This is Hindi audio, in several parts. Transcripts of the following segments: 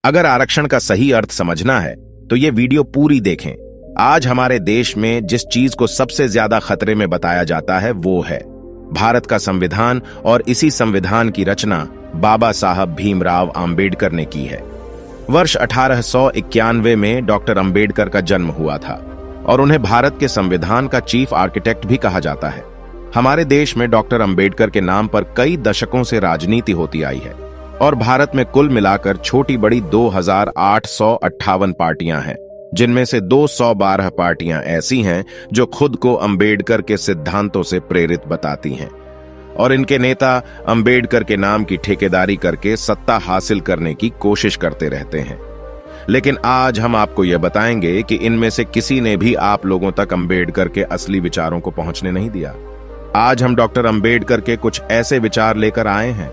अगर आरक्षण का सही अर्थ समझना है तो ये वीडियो पूरी देखें। आज हमारे देश में जिस चीज को सबसे ज्यादा खतरे में बताया जाता है वो है भारत का संविधान, और इसी संविधान की रचना बाबा साहब भीमराव आम्बेडकर ने की है। वर्ष 1891 में डॉक्टर आम्बेडकर का जन्म हुआ था और उन्हें भारत के संविधान का चीफ आर्किटेक्ट भी कहा जाता है। हमारे देश में डॉक्टर आम्बेडकर के नाम पर कई दशकों से राजनीति होती आई है और भारत में कुल मिलाकर छोटी बड़ी 2858 पार्टियां हैं, जिनमें से 212 पार्टियां ऐसी हैं जो खुद को आम्बेडकर के सिद्धांतों से प्रेरित बताती हैं और इनके नेता आम्बेडकर के नाम की ठेकेदारी करके सत्ता हासिल करने की कोशिश करते रहते हैं। लेकिन आज हम आपको यह बताएंगे कि इनमें से किसी ने भी आप लोगों तक आम्बेडकर के असली विचारों को पहुंचने नहीं दिया। आज हम डॉक्टर आम्बेडकर के कुछ ऐसे विचार लेकर आए हैं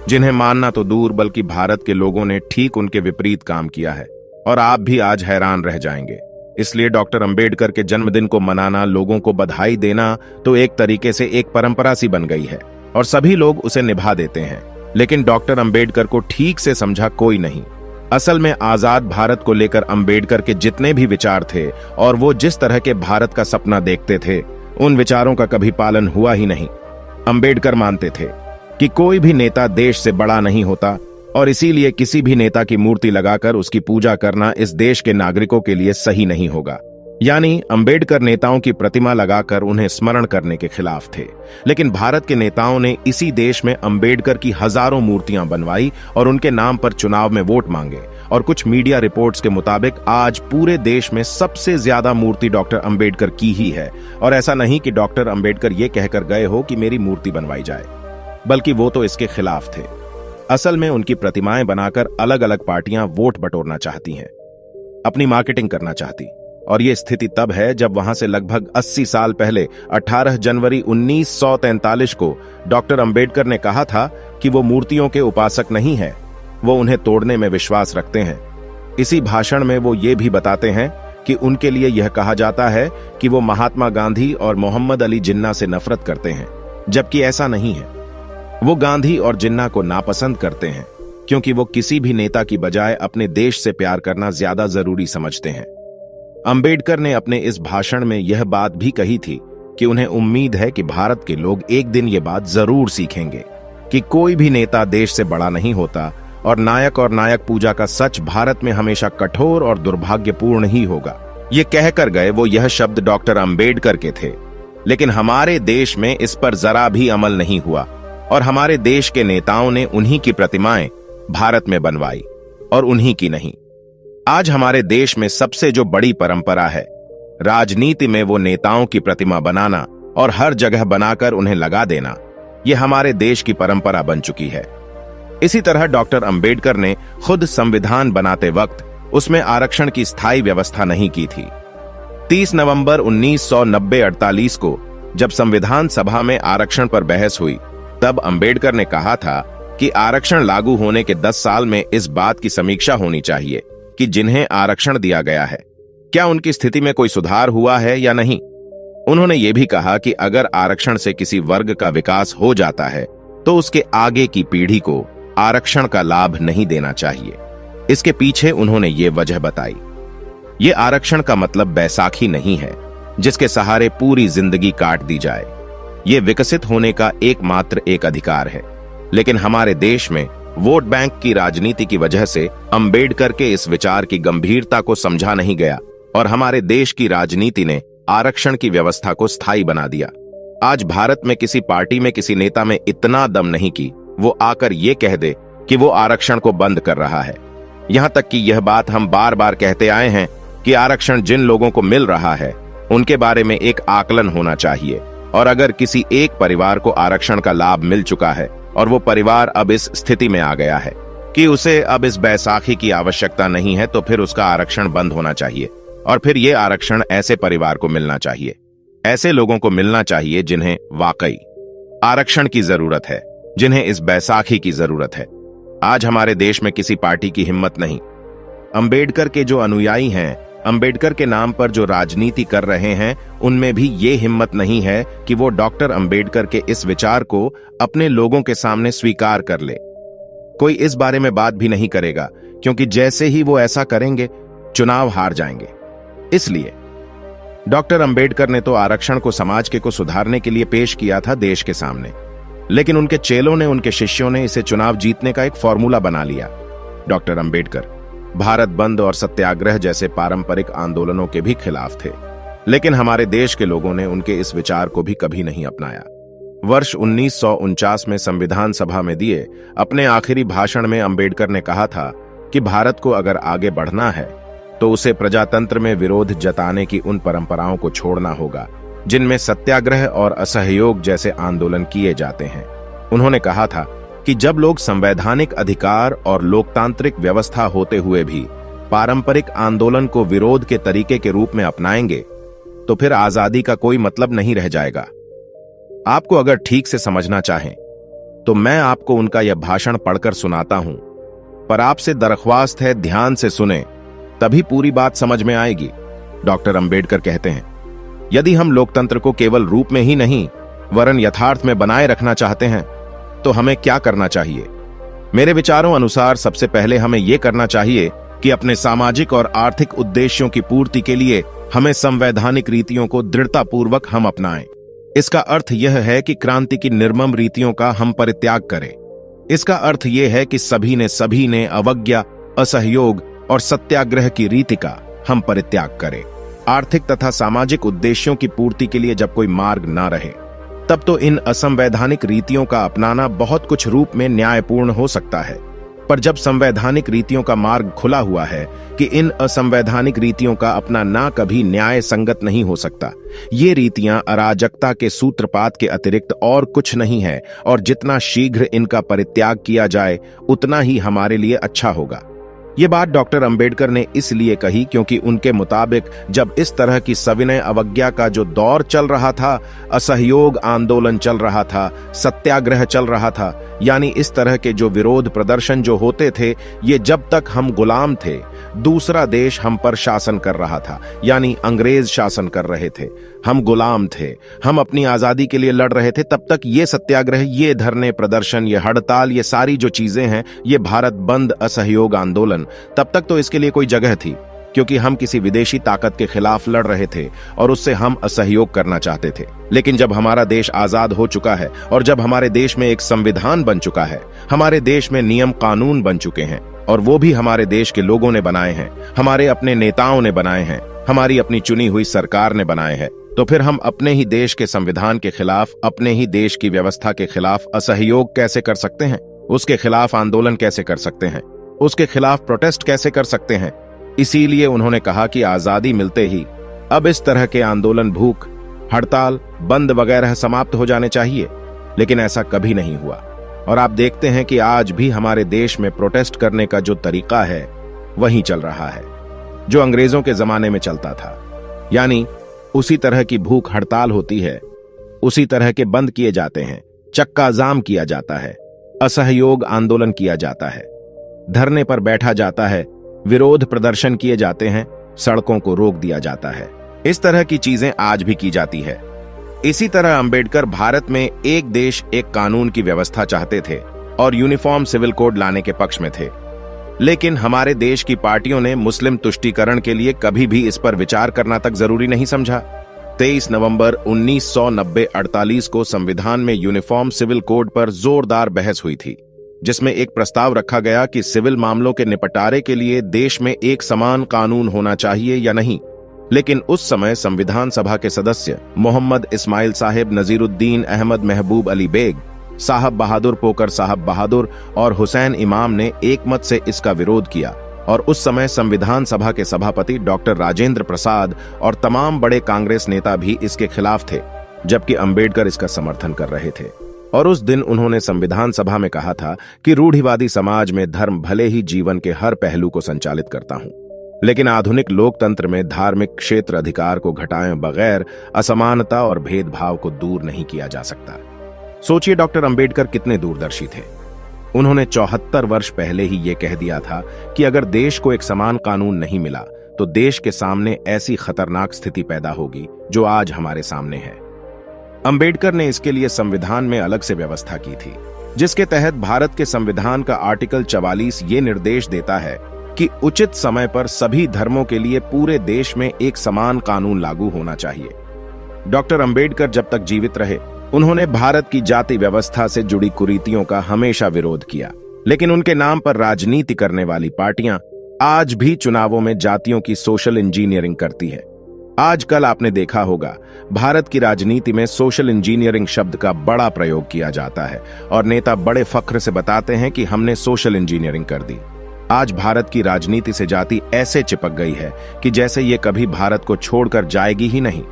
जिन्हें मानना तो दूर बल्कि भारत के लोगों ने ठीक उनके विपरीत काम किया है, और आप भी आज हैरान रह जाएंगे। इसलिए डॉक्टर आम्बेडकर के जन्मदिन को मनाना, लोगों को बधाई देना तो एक तरीके से एक परंपरा सी बन गई है और सभी लोग उसे निभा देते हैं। लेकिन डॉक्टर आम्बेडकर को ठीक से समझा कोई नहीं। असल में आजाद भारत को लेकर आम्बेडकर के जितने भी विचार थे और वो जिस तरह के भारत का सपना देखते थे, उन विचारों का कभी पालन हुआ ही नहीं। आम्बेडकर मानते थे कि कोई भी नेता देश से बड़ा नहीं होता और इसीलिए किसी भी नेता की मूर्ति लगाकर उसकी पूजा करना इस देश के नागरिकों के लिए सही नहीं होगा। यानी आम्बेडकर नेताओं की प्रतिमा लगाकर उन्हें स्मरण करने के खिलाफ थे। लेकिन भारत के नेताओं ने इसी देश में आम्बेडकर की हजारों मूर्तियां बनवाई और उनके नाम पर चुनाव में वोट मांगे, और कुछ मीडिया रिपोर्ट्स के मुताबिक आज पूरे देश में सबसे ज्यादा मूर्ति डॉक्टर आम्बेडकर की ही है। और ऐसा नहीं कि डॉक्टर आम्बेडकर ये कहकर गए हो कि मेरी मूर्ति बनवाई जाए, बल्कि वो तो इसके खिलाफ थे। असल में उनकी प्रतिमाएं बनाकर अलग अलग पार्टियां वोट बटोरना चाहती हैं, अपनी मार्केटिंग करना चाहती, और ये स्थिति तब है जब वहां से लगभग 80 साल पहले 18 जनवरी 1943 को डॉक्टर आम्बेडकर ने कहा था कि वो मूर्तियों के उपासक नहीं है, वो उन्हें तोड़ने में विश्वास रखते हैं। इसी भाषण में वो ये भी बताते हैं कि उनके लिए यह कहा जाता है कि वो महात्मा गांधी और मोहम्मद अली जिन्ना से नफरत करते हैं, जबकि ऐसा नहीं है। वो गांधी और जिन्ना को नापसंद करते हैं क्योंकि वो किसी भी नेता की बजाय अपने देश से प्यार करना ज्यादा जरूरी समझते हैं। आम्बेडकर ने अपने इस भाषण में यह बात भी कही थी कि उन्हें उम्मीद है कि भारत के लोग एक दिन ये बात जरूर सीखेंगे कि कोई भी नेता देश से बड़ा नहीं होता और नायक पूजा का सच भारत में हमेशा कठोर और दुर्भाग्यपूर्ण ही होगा। ये कहकर गए वो यह शब्द डॉक्टर आम्बेडकर के थे, लेकिन हमारे देश में इस पर जरा भी अमल नहीं हुआ और हमारे देश के नेताओं ने उन्हीं की प्रतिमाएं भारत में बनवाई और उन्हीं की नहीं। आज हमारे देश में सबसे जो बड़ी परंपरा है राजनीति में, वो नेताओं की प्रतिमा बनाना और हर जगह बनाकर उन्हें लगा देना, यह हमारे देश की परंपरा बन चुकी है। इसी तरह डॉक्टर आम्बेडकर ने खुद संविधान बनाते वक्त उसमें आरक्षण की स्थायी व्यवस्था नहीं की थी। 30 नवंबर 1990-48 को जब संविधान सभा में आरक्षण पर बहस हुई, तब आम्बेडकर ने कहा था कि आरक्षण लागू होने के 10 साल में इस बात की समीक्षा होनी चाहिए कि जिन्हें आरक्षण दिया गया है, क्या उनकी स्थिति में कोई सुधार हुआ है या नहीं। उन्होंने ये भी कहा कि अगर आरक्षण से किसी वर्ग का विकास हो जाता है तो उसके आगे की पीढ़ी को आरक्षण का लाभ नहीं देना चाहिए। इसके पीछे उन्होंने ये वजह बताई। ये आरक्षण का मतलब बैसाखी नहीं है जिसके सहारे पूरी जिंदगी काट दी जाए। ये विकसित होने का एकमात्र एक अधिकार है। लेकिन हमारे देश में वोट बैंक की राजनीति की वजह से आम्बेडकर के इस विचार की गंभीरता को समझा नहीं गया और हमारे देश की राजनीति ने आरक्षण की व्यवस्था को स्थायी बना दिया। आज भारत में किसी पार्टी में किसी नेता में इतना दम नहीं कि वो आकर ये कह दे कि वो आरक्षण को बंद कर रहा है। यहां तक कि यह बात हम बार बार कहते आए हैं कि आरक्षण जिन लोगों को मिल रहा है उनके बारे में एक आकलन होना चाहिए, और अगर किसी एक परिवार को आरक्षण का लाभ मिल चुका है और वो परिवार अब इस स्थिति में आ गया है कि उसे अब इस बैसाखी की आवश्यकता नहीं है, तो फिर उसका आरक्षण बंद होना चाहिए और फिर ये आरक्षण ऐसे परिवार को मिलना चाहिए, ऐसे लोगों को मिलना चाहिए जिन्हें वाकई आरक्षण की जरूरत है, जिन्हें इस बैसाखी की जरूरत है। आज हमारे देश में किसी पार्टी की हिम्मत नहीं। आम्बेडकर के जो अनुयायी हैं, आम्बेडकर के नाम पर जो राजनीति कर रहे हैं, उनमें भी ये हिम्मत नहीं है कि वो डॉक्टर आम्बेडकर के इस विचार को अपने लोगों के सामने स्वीकार कर ले। कोई इस बारे में बात भी नहीं करेगा क्योंकि जैसे ही वो ऐसा करेंगे चुनाव हार जाएंगे। इसलिए डॉक्टर अंबेडकर ने तो आरक्षण को समाज के को सुधारने के लिए पेश किया था देश के सामने, लेकिन उनके चेलों ने, उनके शिष्यों ने इसे चुनाव जीतने का एक फॉर्मूला बना लिया। डॉक्टर अंबेडकर भारत बंद और सत्याग्रह जैसे पारंपरिक आंदोलनों के भी खिलाफ थे, लेकिन हमारे देश के लोगों ने उनके इस विचार को भी कभी नहीं अपनाया। वर्ष 1949 में संविधान सभा में दिए अपने आखिरी भाषण में अंबेडकर ने कहा था कि भारत को अगर आगे बढ़ना है तो उसे प्रजातंत्र में विरोध जताने की उन परंपराओं को छोड़ना होगा जिनमें सत्याग्रह और असहयोग जैसे आंदोलन किए जाते हैं। उन्होंने कहा था कि जब लोग संवैधानिक अधिकार और लोकतांत्रिक व्यवस्था होते हुए भी पारंपरिक आंदोलन को विरोध के तरीके के रूप में अपनाएंगे तो फिर आजादी का कोई मतलब नहीं रह जाएगा। आपको अगर ठीक से समझना चाहें तो मैं आपको उनका यह भाषण पढ़कर सुनाता हूं, पर आपसे दरख्वास्त है ध्यान से सुने, तभी पूरी बात समझ में आएगी। डॉक्टर अंबेडकर कहते हैं, यदि हम लोकतंत्र को केवल रूप में ही नहीं वरन यथार्थ में बनाए रखना चाहते हैं तो हमें क्या करना चाहिए? मेरे विचारों अनुसार सबसे पहले हमें यह करना चाहिए कि अपने सामाजिक और आर्थिक उद्देश्यों की पूर्ति के लिए हमें संवैधानिक रीतियों को दृढ़तापूर्वक हम अपनाएं। इसका अर्थ यह है कि क्रांति की निर्मम रीतियों का हम परित्याग करें। इसका अर्थ यह है कि सभी ने अवज्ञा, असहयोग और सत्याग्रह की रीति का हम परित्याग करें। आर्थिक तथा सामाजिक उद्देश्यों की पूर्ति के लिए जब कोई मार्ग ना रहे तब तो इन असंवैधानिक रीतियों का अपनाना बहुत कुछ रूप में न्यायपूर्ण हो सकता है, पर जब संवैधानिक रीतियों का मार्ग खुला हुआ है कि इन असंवैधानिक रीतियों का अपनाना कभी न्याय संगत नहीं हो सकता। ये रीतियां अराजकता के सूत्रपात के अतिरिक्त और कुछ नहीं है, और जितना शीघ्र इनका परित्याग किया जाए उतना ही हमारे लिए अच्छा होगा। ये बात डॉक्टर अंबेडकर ने इसलिए कही क्योंकि उनके मुताबिक जब इस तरह की सविनय अवज्ञा का जो दौर चल रहा था, असहयोग आंदोलन चल रहा था, सत्याग्रह चल रहा था, यानी इस तरह के जो विरोध प्रदर्शन जो होते थे, ये जब तक हम गुलाम थे, दूसरा देश हम पर शासन कर रहा था, यानी अंग्रेज शासन कर रहे थे, हम गुलाम थे, हम अपनी आजादी के लिए लड़ रहे थे, तब तक ये सत्याग्रह, ये धरने प्रदर्शन, ये हड़ताल, ये सारी जो चीजें हैं, ये भारत बंद, असहयोग आंदोलन, तब तक तो इसके लिए कोई जगह थी, क्योंकि हम किसी विदेशी ताकत के खिलाफ लड़ रहे थे और उससे हम असहयोग करना चाहते थे। लेकिन जब हमारा देश आजाद हो चुका है और जब हमारे देश में एक संविधान बन चुका है, हमारे देश में नियम कानून बन चुके हैं, और वो भी हमारे देश के लोगों ने बनाए हैं, हमारे अपने नेताओं ने बनाए हैं, हमारी अपनी चुनी हुई सरकार ने बनाए हैं, तो फिर हम अपने ही देश के संविधान के खिलाफ, अपने ही देश की व्यवस्था के खिलाफ असहयोग कैसे कर सकते हैं? उसके खिलाफ आंदोलन कैसे कर सकते हैं? उसके खिलाफ प्रोटेस्ट कैसे कर सकते हैं? इसीलिए उन्होंने कहा कि आजादी मिलते ही अब इस तरह के आंदोलन, भूख हड़ताल, बंद वगैरह समाप्त हो जाने चाहिए। लेकिन ऐसा कभी नहीं हुआ, और आप देखते हैं कि आज भी हमारे देश में प्रोटेस्ट करने का जो तरीका है वही चल रहा है जो अंग्रेजों के जमाने में चलता था। यानी उसी तरह की भूख हड़ताल होती है, उसी तरह के बंद किए जाते हैं, चक्का जाम किया जाता है, असहयोग आंदोलन किया जाता है, धरने पर बैठा जाता है, विरोध प्रदर्शन किए जाते हैं, सड़कों को रोक दिया जाता है। इस तरह की चीजें आज भी की जाती है। इसी तरह अंबेडकर भारत में एक देश एक कानून की व्यवस्था चाहते थे और यूनिफॉर्म सिविल कोड लाने के पक्ष में थे। लेकिन हमारे देश की पार्टियों ने मुस्लिम तुष्टीकरण के लिए कभी भी इस पर विचार करना तक जरूरी नहीं समझा। 23 नवंबर 1990-48 को संविधान में यूनिफॉर्म सिविल कोड पर जोरदार बहस हुई थी, जिसमें एक प्रस्ताव रखा गया कि सिविल मामलों के निपटारे के लिए देश में एक समान कानून होना चाहिए या नहीं। लेकिन उस समय संविधान सभा के सदस्य मोहम्मद इस्माइल साहिब, नजीरुद्दीन अहमद महबूब अली बेग, साहब बहादुर पोकर साहब बहादुर और हुसैन इमाम ने एक मत से इसका विरोध किया, और उस समय संविधान सभा के सभापति डॉक्टर राजेंद्र प्रसाद और तमाम बड़े कांग्रेस नेता भी इसके खिलाफ थे, जबकि अंबेडकर इसका समर्थन कर रहे थे। और उस दिन उन्होंने संविधान सभा में कहा था कि रूढ़िवादी समाज में धर्म भले ही जीवन के हर पहलू को संचालित करता हूं, लेकिन आधुनिक लोकतंत्र में धार्मिक क्षेत्र अधिकार को घटाए बगैर असमानता और भेदभाव को दूर नहीं किया जा सकता। सोचिए डॉक्टर अंबेडकर कितने दूरदर्शी थे। उन्होंने 74 वर्ष पहले ही यह कह दिया था कि अगर देश को एक समान कानून नहीं मिला तो देश के सामने ऐसी खतरनाक स्थिति पैदा होगी जो आज हमारे सामने है। अंबेडकर ने इसके लिए संविधान में अलग से व्यवस्था की थी। जिसके तहत भारत के संविधान का आर्टिकल 44 ये निर्देश देता है कि उचित समय पर सभी धर्मों के लिए पूरे देश में एक समान कानून लागू होना चाहिए। डॉक्टर अंबेडकर जब तक जीवित रहे, उन्होंने भारत की जाति व्यवस्था से जुड़ी कुरीतियों का हमेशा विरोध किया, लेकिन उनके नाम पर राजनीति करने वाली पार्टियां आज भी चुनावों में जातियों की सोशल इंजीनियरिंग करती है। आजकल आपने देखा होगा, भारत की राजनीति में सोशल इंजीनियरिंग शब्द का बड़ा प्रयोग किया जाता है और नेता बड़े फख्र से बताते हैं कि हमने सोशल इंजीनियरिंग कर दी। आज भारत की राजनीति से जाति ऐसे चिपक गई है कि जैसे ये कभी भारत को छोड़कर जाएगी ही नहीं।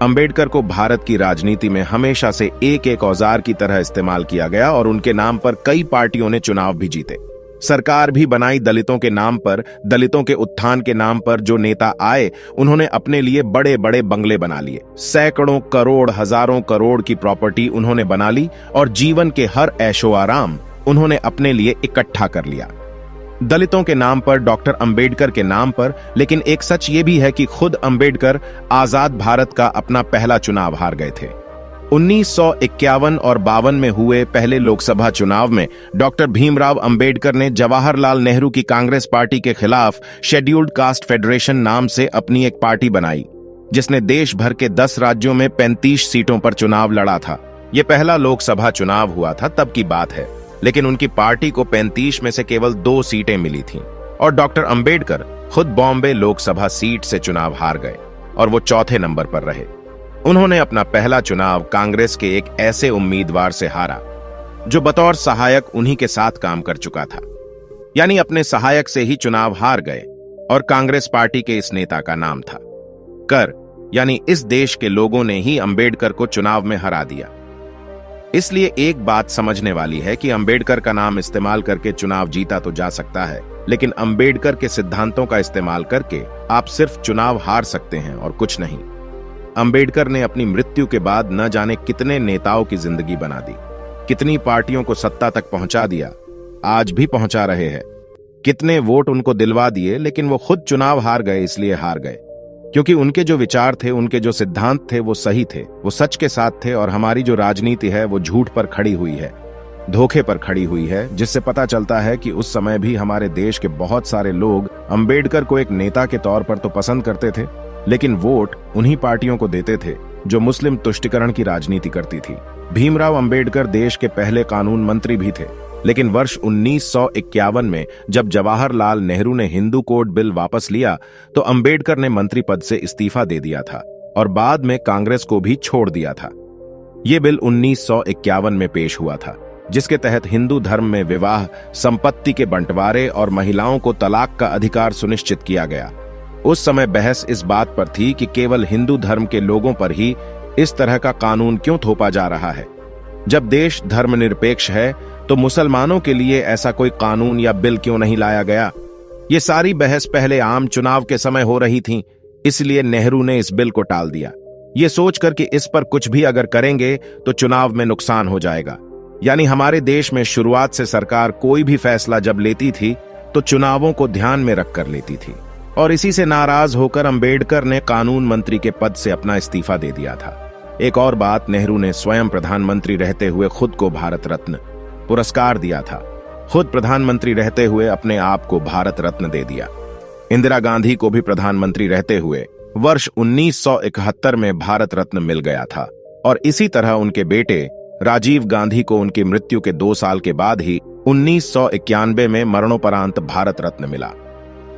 अंबेडकर को भारत की राजनीति में हमेशा से एक एक औजार की तरह इस्तेमाल किया गया और उनके नाम पर कई पार्टियों ने चुनाव भी जीते, सरकार भी बनाई। दलितों के नाम पर, दलितों के उत्थान के नाम पर जो नेता आए, उन्होंने अपने लिए बड़े बड़े बंगले बना लिए, सैकड़ों करोड़, हजारों करोड़ की प्रॉपर्टी उन्होंने बना ली और जीवन के हर ऐशो आराम उन्होंने अपने लिए इकट्ठा कर लिया। दलितों के नाम पर, डॉक्टर अंबेडकर के नाम पर। लेकिन एक सच ये भी है कि खुद अंबेडकर आजाद भारत का अपना पहला चुनाव हार गए थे। 1951 और 52 में हुए पहले लोकसभा चुनाव में डॉक्टर भीमराव अंबेडकर ने जवाहरलाल नेहरू की कांग्रेस पार्टी के खिलाफ शेड्यूल्ड कास्ट फेडरेशन नाम से अपनी एक पार्टी बनाई, जिसने देश भर के 10 राज्यों में 35 सीटों पर चुनाव लड़ा था। यह पहला लोकसभा चुनाव हुआ था, तब की बात है, लेकिन उनकी पार्टी को 35 में से केवल 2 सीटें मिली थीं और डॉक्टर अंबेडकर खुद बॉम्बे लोकसभा सीट से चुनाव हार गए और वो चौथे नंबर पर रहे। उन्होंने अपना पहला चुनाव कांग्रेस के एक ऐसे उम्मीदवार से हारा जो बतौर सहायक उन्हीं के साथ काम कर चुका था, यानी अपने सहायक से ही चुनाव हार गए और कांग्रेस पार्टी के इस नेता का नाम था कर, यानी इस देश के लोगों ने ही अंबेडकर को चुनाव में हरा दिया। इसलिए एक बात समझने वाली है कि अंबेडकर का नाम इस्तेमाल करके चुनाव जीता तो जा सकता है, लेकिन अंबेडकर के सिद्धांतों का इस्तेमाल करके आप सिर्फ चुनाव हार सकते हैं और कुछ नहीं। अंबेडकर ने अपनी मृत्यु के बाद न जाने कितने नेताओं की जिंदगी बना दी, कितनी पार्टियों को सत्ता तक पहुंचा दिया, आज भी पहुंचा रहे हैं। कितने वोट उनको दिलवा दिए, लेकिन वो खुद चुनाव हार गए। इसलिए हार गए क्योंकि उनके जो विचार थे, उनके जो सिद्धांत थे, वो सही थे, वो सच के साथ थे। और हमारी जो राजनीति है वो झूठ पर खड़ी हुई है, धोखे पर खड़ी हुई है, जिससे पता चलता है कि उस समय भी हमारे देश के बहुत सारे लोग अंबेडकर को एक नेता के तौर पर तो पसंद करते थे, लेकिन वोट उन्हीं पार्टियों को देते थे जो मुस्लिम तुष्टिकरण की राजनीति करती थी। भीमराव अंबेडकर देश के पहले कानून मंत्री भी थे, लेकिन वर्ष 1951 में जब जवाहरलाल नेहरू ने हिंदू कोड बिल वापस लिया तो अंबेडकर ने मंत्री पद से इस्तीफा दे दिया था और बाद में कांग्रेस को भी छोड़ दिया था। यह बिल 1951 में पेश हुआ था, जिसके तहत हिंदू धर्म में विवाह, संपत्ति के बंटवारे और महिलाओं को तलाक का अधिकार सुनिश्चित किया गया। उस समय बहस इस बात पर थी कि केवल हिंदू धर्म के लोगों पर ही इस तरह का कानून क्यों थोपा जा रहा है। जब देश धर्मनिरपेक्ष है तो मुसलमानों के लिए ऐसा कोई कानून या बिल क्यों नहीं लाया गया। ये सारी बहस पहले आम चुनाव के समय हो रही थी, इसलिए नेहरू ने इस बिल को टाल दिया, ये सोचकर कि इस पर कुछ भी अगर करेंगे तो चुनाव में नुकसान हो जाएगा। यानी हमारे देश में शुरुआत से सरकार कोई भी फैसला जब लेती थी तो चुनावों को ध्यान में रखकर लेती थी। और इसी से नाराज होकर अंबेडकर ने कानून मंत्री के पद से अपना इस्तीफा दे दिया था। एक और बात, नेहरू ने स्वयं प्रधानमंत्री रहते हुए खुद को भारत रत्न पुरस्कार दिया था। खुद प्रधानमंत्री रहते हुए अपने आप को भारत रत्न दे दिया। इंदिरा गांधी को भी प्रधानमंत्री रहते हुए वर्ष 1971 में भारत रत्न मिल गया था और इसी तरह उनके बेटे राजीव गांधी को उनकी मृत्यु के 2 साल के बाद ही 1991 में मरणोपरांत भारत रत्न मिला।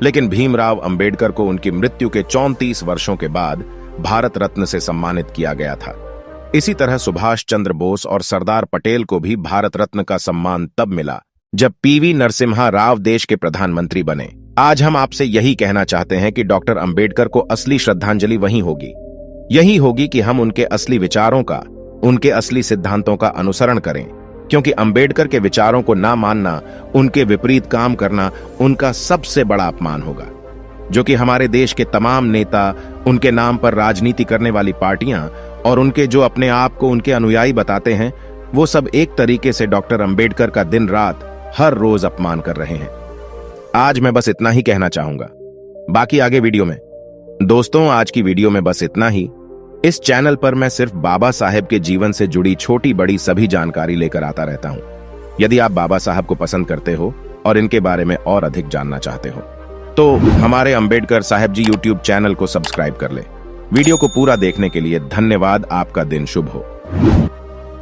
लेकिन भीमराव अंबेडकर को उनकी मृत्यु के 34 वर्षों के बाद भारत रत्न से सम्मानित किया गया था। इसी तरह सुभाष चंद्र बोस और सरदार पटेल को भी भारत रत्न का सम्मान तब मिला जब पीवी नरसिम्हा राव देश के प्रधानमंत्री बने। आज हम आपसे यही कहना चाहते हैं कि डॉक्टर अंबेडकर को असली श्रद्धांजलि वहीं होगी, यही होगी कि हम उनके असली विचारों का, उनके असली सिद्धांतों का अनुसरण करें, क्योंकि अंबेडकर के विचारों को ना मानना, उनके विपरीत काम करना उनका सबसे बड़ा अपमान होगा, जो कि हमारे देश के तमाम नेता, उनके नाम पर राजनीति करने वाली पार्टियां और उनके जो अपने आप को उनके अनुयायी बताते हैं, वो सब एक तरीके से डॉक्टर अंबेडकर का दिन रात हर रोज अपमान कर रहे हैं। आज मैं बस इतना ही कहना चाहूंगा, बाकी आगे वीडियो में। दोस्तों, आज की वीडियो में बस इतना ही। इस चैनल पर मैं सिर्फ बाबा साहेब के जीवन से जुड़ी छोटी बड़ी सभी जानकारी लेकर आता रहता हूं। यदि आप बाबा साहब को पसंद करते हो और इनके बारे में और अधिक जानना चाहते हो तो हमारे अंबेडकर साहब जी यूट्यूब चैनल को सब्सक्राइब कर ले। वीडियो को पूरा देखने के लिए धन्यवाद। आपका दिन शुभ हो।